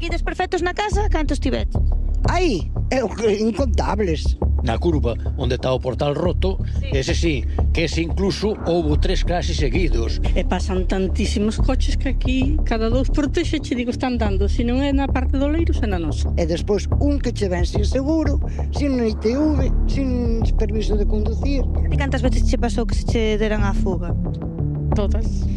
Aquí desperfectos na casa, cantos tivetes? Aí, incontables. Na curva onde está o portal roto, ese sí, que ese incluso houbo 3 clases seguidos. E pasan tantísimos coches que aquí cada 2 por 3 xa che digo están dando, se non é na parte do Leiros é na nosa. E despois un que che ven sin seguro, sin ITV, sin permiso de conducir. E cantas veces che pasou que se che deran á fuga? Todas.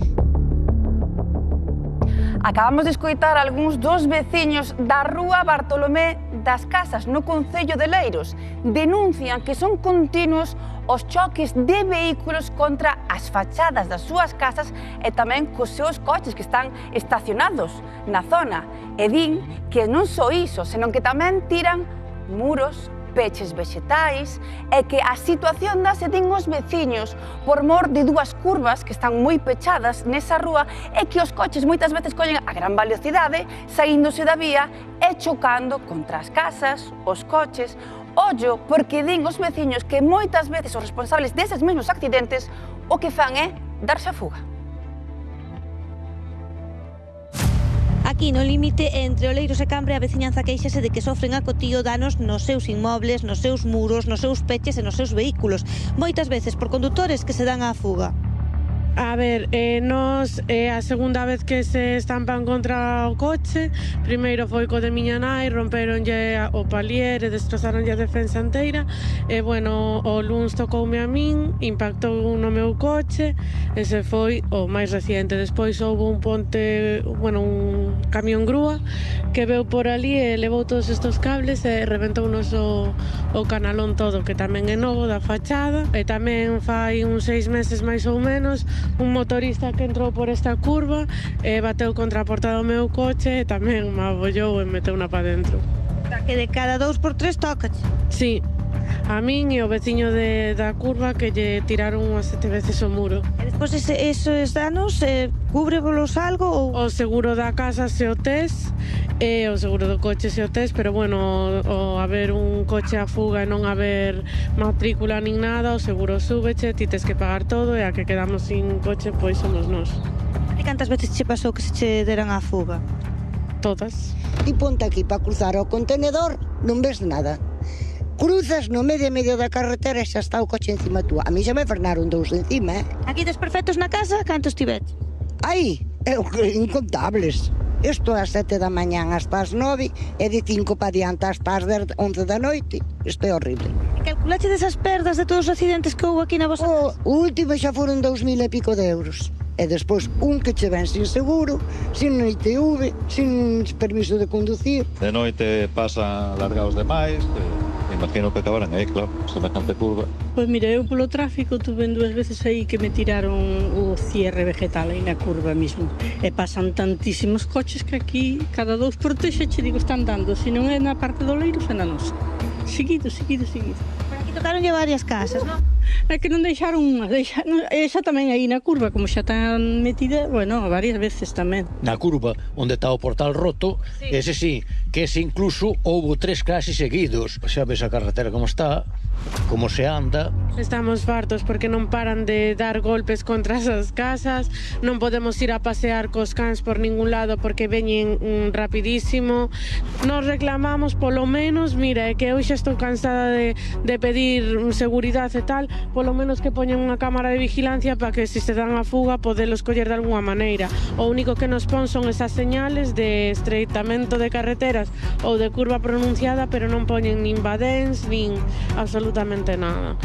Acabamos de escoitar algúns dos veciños da rúa Bartolomé das Casas no concello de Leiros. Denuncian que son continuos os choques de vehículos contra as fachadas das súas casas e tamén cos seus coches que están estacionados na zona. E din que non só iso, senón que tamén tiran muros, peches vexetais e que a situación dase din os veciños por mor de dúas curvas que están moi pechadas nesa rúa e que os coches moitas veces collen a gran velocidade saíndose da vía e chocando contra as casas, os coches. Ollo, porque din os veciños que moitas veces os responsables deses mesmos accidentes o que fan é darse a fuga. Aquí no límite entre Oleiros e Cambre a veciñanza queixase de que sofren acotío danos nos seus inmobles, nos seus muros, nos seus peches e nos seus vehículos, moitas veces por condutores que se dan á fuga. A ver, nos é a segunda vez que se estampan contra o coche. Primeiro foi co de miña nai, romperonlle o palier e destrozaronlle a defensa inteira. E, bueno, o luns tocoume a min, impactou no meu coche. Ese foi o máis reciente. Despois houve un ponte, bueno, un camión grúa que veu por ali e levou todos estes cables e reventounos o canalón todo, que tamén é novo da fachada. E tamén fai uns 6 meses máis ou menos un motorista que entrou por esta curva e bateu contra a porta do meu coche e tamén me abollou e meteuna pa dentro. Que de cada 2 por 3 tócache. Sí, a min e o veciño da curva que lle tiraron unhas 7 veces o muro. E despois esos danos, cúbrevolos algo ou... O seguro da casa se o tes e o seguro do coche se o tes, pero bueno, o haber un coche a fuga e non haber matrícula nin nada, o seguro súbeche, ti tes que pagar todo e a que quedamos sin coche, pois somos nós. E cantas veces che pasou que se che deran á fuga? Todas. Ti ponte aquí para cruzar o contenedor, non ves nada. Cruzas no medio da carretera e xa está o coche encima túa. A mí xa me frenaron 2 encima, Aquí desperfectos na casa, cantos tivetes? Aí, incontables. Isto ás 7 da mañán hasta as 9 e de 5 para diante hasta as 11 da noite. Isto é horrible. E calculache desas perdas de todos os accidentes que houve aquí na vosa casa? O último xa foron 2.000 e pico de euros. E despois un que che ven sin seguro, sin ITV, sin permiso de conducir. De noite pasan largados demais, imagino que acabarán aí, claro, semejante curva. Pois mira, eu polo tráfico tuve 2 veces aí que me tiraron o cierre vegetal aí na curva mismo. E pasan tantísimos coches que aquí cada 2 por 3 xa che digo están dando, se non é na parte do Leiros é na nosa. Seguido. Por aquí tocaronlle varias casas, non? É que non deixaron unha, xa tamén aí na curva, como xa tan metida, bueno, varias veces tamén. Na curva onde está o portal roto, ese sí, que ese incluso houbo 3 clases seguidos. Xa ves a carretera como está, como se anda. Estamos fartos porque non paran de dar golpes contra esas casas, non podemos ir a pasear cos cans por ningún lado porque veñen rapidísimo. Nos reclamamos polo menos, mira, é que eu xa estou cansada de pedir seguridade e tal, polo menos que poñen unha cámara de vigilancia para que se dan a fuga podelos coller de alguna maneira. O único que nos pon son esas señales de estreitamento de carreteras ou de curva pronunciada, pero non poñen nin badéns, nin absolutamente nada.